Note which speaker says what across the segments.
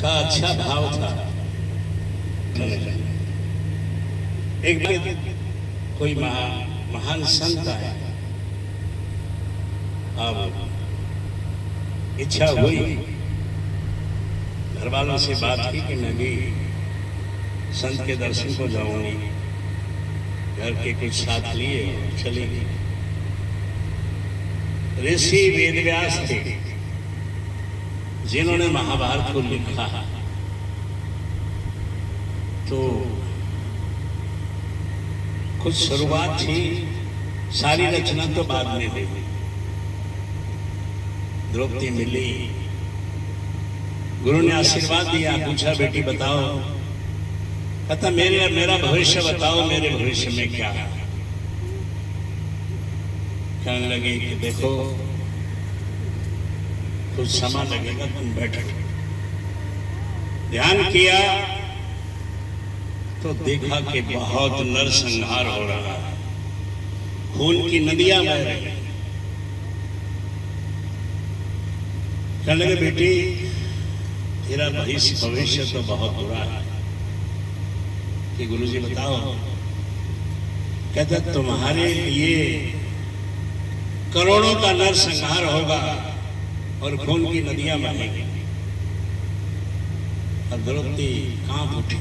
Speaker 1: का अच्छा भाव था। एक बार कोई महान संत आए, अब इच्छा हुई, घर वालों से बात की कि मैं भी संत के दर्शन को जाऊंगी। घर के कुछ साथ लिए चली गई। ऋषि वेदव्यास थे जिन्होंने महाभारत को लिखा, तो कुछ शुरुआत थी, सारी रचना तो बाद में हुई। द्रौपदी मिली, गुरु ने आशीर्वाद दिया, पूछा बेटी बताओ, कहता मेरा भविष्य बताओ, मेरे भविष्य में क्या है। कहने लगे कि देखो कुछ समय लगेगा, तुम बैठो। ध्यान किया तो देखा कि बहुत नरसंहार हो रहा है, खून की नदियां बह रही। कहने लगे बेटी तेरा भविष्य तो बहुत बुरा है। कि गुरुजी बताओ। कहता तुम्हारे लिए करोड़ों का नरसंहार होगा और खून की नदियां बहेंगी। और द्रौपदी कांप उठी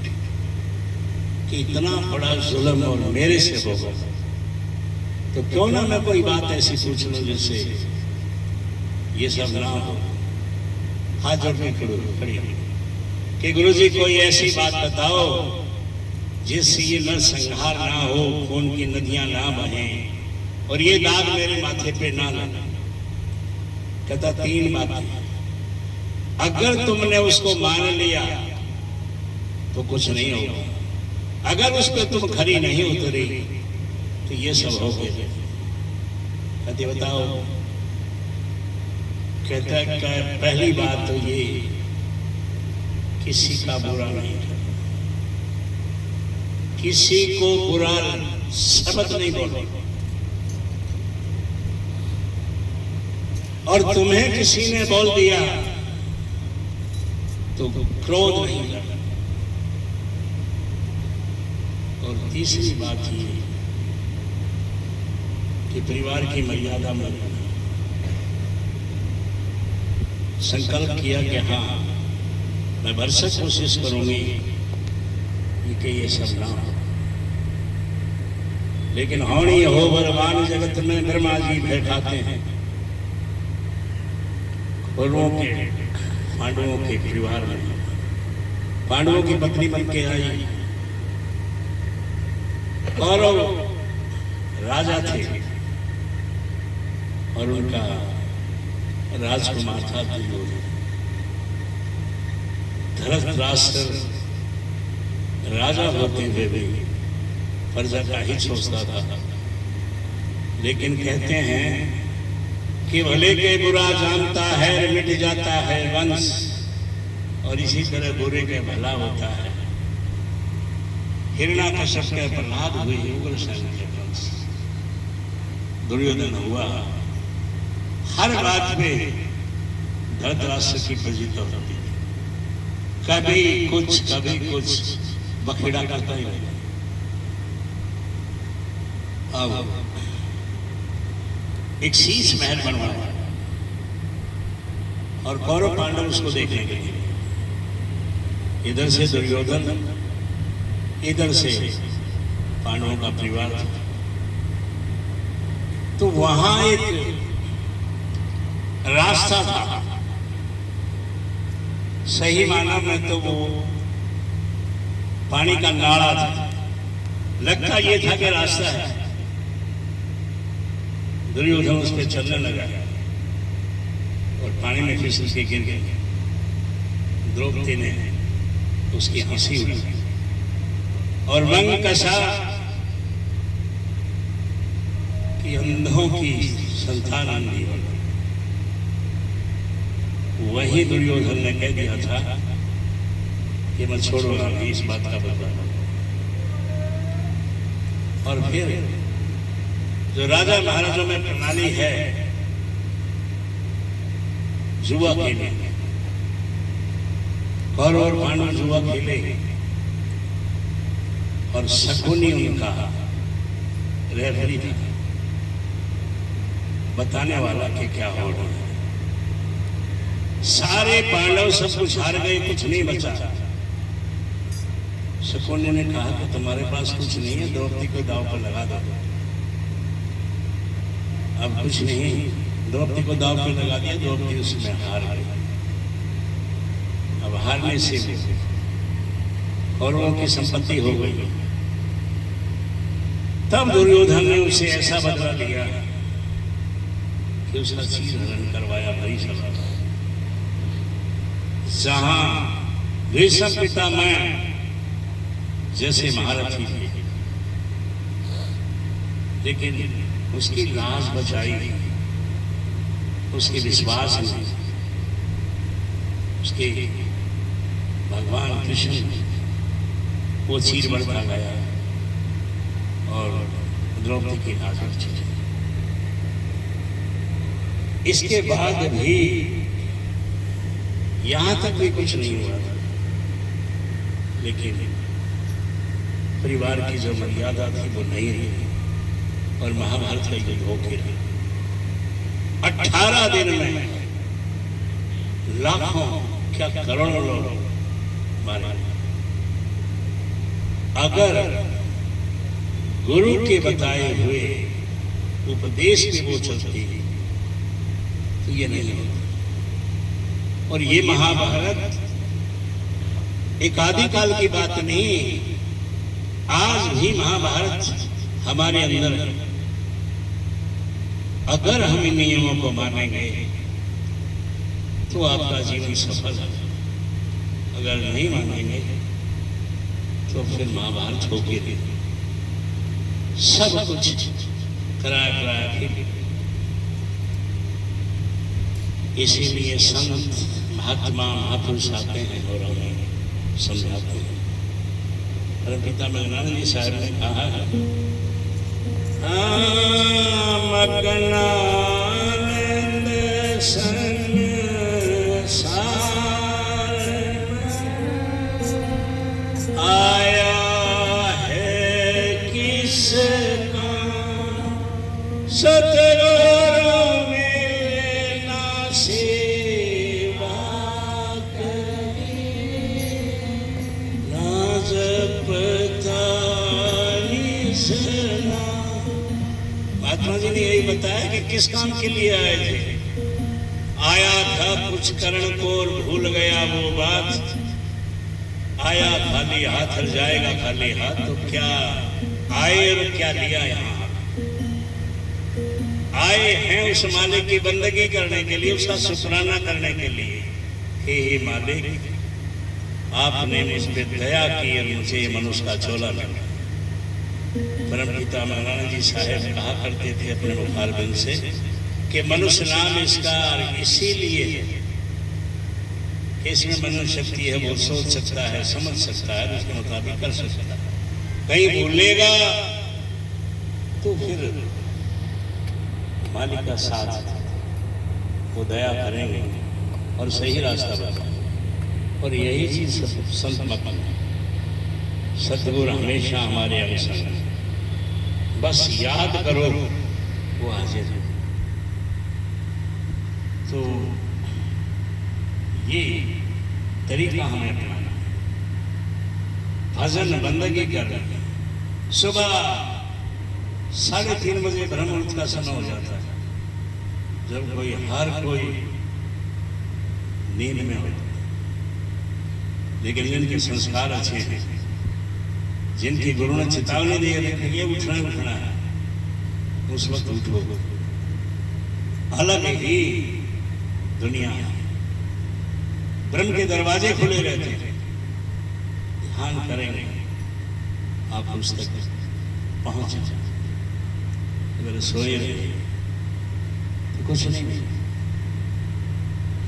Speaker 1: कि इतना बड़ा जुल्म और मेरे से होगा, तो क्यों ना मैं कोई बात ऐसी पूछ लूं जिससे ये सब ना हो। हाथ जोड़ने खड़ी कि गुरुजी कोई ऐसी बात बताओ जिससे ये नरसंहार ना हो, खून की नदियां ना बहें और ये दाग मेरे माथे पे ना लगे। कहता तीन बातें, अगर तुमने उसको मान लिया तो कुछ नहीं होगा, अगर उस पर तुम खरी नहीं उतरी तो ये सब हो गया। कहती बताओ। कहता पहली बात तो ये किसी का बुरा नहीं करना, किसी को बुरा शब्द नहीं बोलना, और तुम्हें किसी ने बोल दिया तो क्रोध नहीं करना। और तीसरी बात ये कि परिवार की मर्यादा में संकल्प किया कि हाँ मैं भरसक कोशिश करूंगी कि ये सब ना हो। लेकिन होनी हो बरवान जगत में ब्रह्मा जी भय खाते हैं। कौरवों के पांडवों के परिवार में पांडवों की पत्नी बन के आई। कौरव राजा थे और उनका राजकुमार था दुर्योधन। धृतराष्ट्र राजा होते हुए भी प्रजा का ही सोचता था। लेकिन कहते हैं कि भले के बुरा जानता है मिट जाता है वंश, और इसी तरह बुरे के भला होता है। हिरण्याकश्यप के प्रहलाद हुए उग्रसेन के वंश, दुर्योधन हुआ। हर बात में धृतराष्ट्र की फजीलत होती है, कभी कुछ बखेड़ा करता ही नहीं। अब एक शीश महल बनवाया और कौरव पांडव उसको देखने के लिए, इधर से दुर्योधन, इधर से पांडवों का परिवार। तो वहां एक रास्ता था, सही माना में तो वो पानी का नाला था। लगता ये था कि रास्ता है। दुर्योधन उस पर चलने लगा और पानी में फिसल के गिर गए। द्रौपदी ने उसकी हंसी उड़ाई और रंग कसा कि अंधों की संतान अंधी हो। वही दुर्योधन ने कह दिया था कि मैं छोड़ूंगा नहीं इस बात का बदला। और फिर जो राजा महाराजों में प्रणाली है जुआ के लिए, कौरव और पांडव जुआ खेले और शकुनी उनका रेफरी था, बताने वाला कि क्या हो रहा है। सारे पांडव सब कुछ हार गए, कुछ नहीं बचा। शकुनी ने कहा कि तुम्हारे पास कुछ नहीं है, द्रौपदी को दांव पर लगा दो। अब कुछ नहीं, द्रौपदी को दांव पर लगा दिया, द्रौपदी उसमें हार गई। अब हारने से कौरवों की संपत्ति हो गई। तब दुर्योधन ने उसे ऐसा बदला लिया कि उसका चीर हरण करवाया भरी सभा। जहां भीष्म पितामह जैसे महारथी थे, लेकिन उसकी लाज बचाई, उसके विश्वास में उसके भगवान कृष्ण वो चीर बढ़ता गया और द्रौपदी की लाज बची। इसके बाद भी यहां तक भी कुछ नहीं हुआ था, लेकिन परिवार की जो मर्यादा थी वो नहीं रही और महाभारत का युद्ध होके रही। 18 दिन में लाखों क्या करोड़ों लोग मारे। अगर गुरु के बताए हुए उपदेश में वो चलती तो ये नहीं होता। और ये महाभारत एक आदिकाल की बात नहीं, आज भी महाभारत हमारे अंदर है। अगर हम इन नियमों को मानेंगे तो आपका जीवन सफल है, अगर नहीं मानेंगे तो फिर महाभारत होगी। सब कुछ कराया फिर। इसीलिए संत महात्मा महापुरुष आते हैं और हमें समझाते हैं। परमपिता मगनानंद जी साहब ने कहा है, मगनानंद संसार आया है किस काम, सतगुरु मिलना सेवा करी, ना जपता निसना। महात्मा जी ने यही बताया कि किस काम के लिए आए थे। आया था कुछ करण को और भूल गया वो बात, आया खाली हाथ हर जाएगा खाली हाथ। तो क्या आए और क्या लिया? यहाँ आए हैं उस मालिक की बंदगी करने के लिए, उसका शुक्राना करने के लिए। हे मालिक, आपने मुझ पर दया की और मुझे मनुष्य का झोला लगा। परमपिता मगनानंद जी साहब कहा करते थे अपने मुखारबिंद से कि मनुष्य नाम इसका इसीलिए है कि इसमें मन शक्ति है, वो सोच सकता है, समझ सकता है, उसके मुताबिक कर सकता है। कहीं भूलेगा तो फिर मालिक का साथ, वो दया करेंगे और सही रास्ता बताएंगे। और यही चीज संत मकान सतगुरु हमेशा हमारे अनुसंग है। बस याद करो वो हाजिर है। तो ये तरीका हमें अपनाना, भजन बंदगी करना। सुबह 3:30 बजे ब्रह्म मुहूर्त का समय हो जाता है, जब हर कोई नींद में होता है। लेकिन जिनके संस्कार अच्छे हैं, जिनकी गुरु ने चेतावनी दी है ये उठना है, उस वक्त उठो। अलग ही दुनिया है, ब्रह्म के दरवाजे खुले रहते हैं। ध्यान करेंगे आप उस तक पहुंच जाए। अगर सोए रहे तो कुछ नहीं,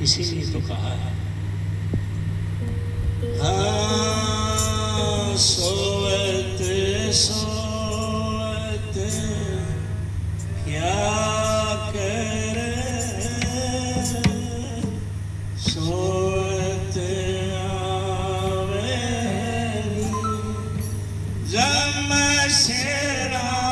Speaker 1: इसीलिए तो कहा है सोवत सोवत क्या करे, सोवत सेरा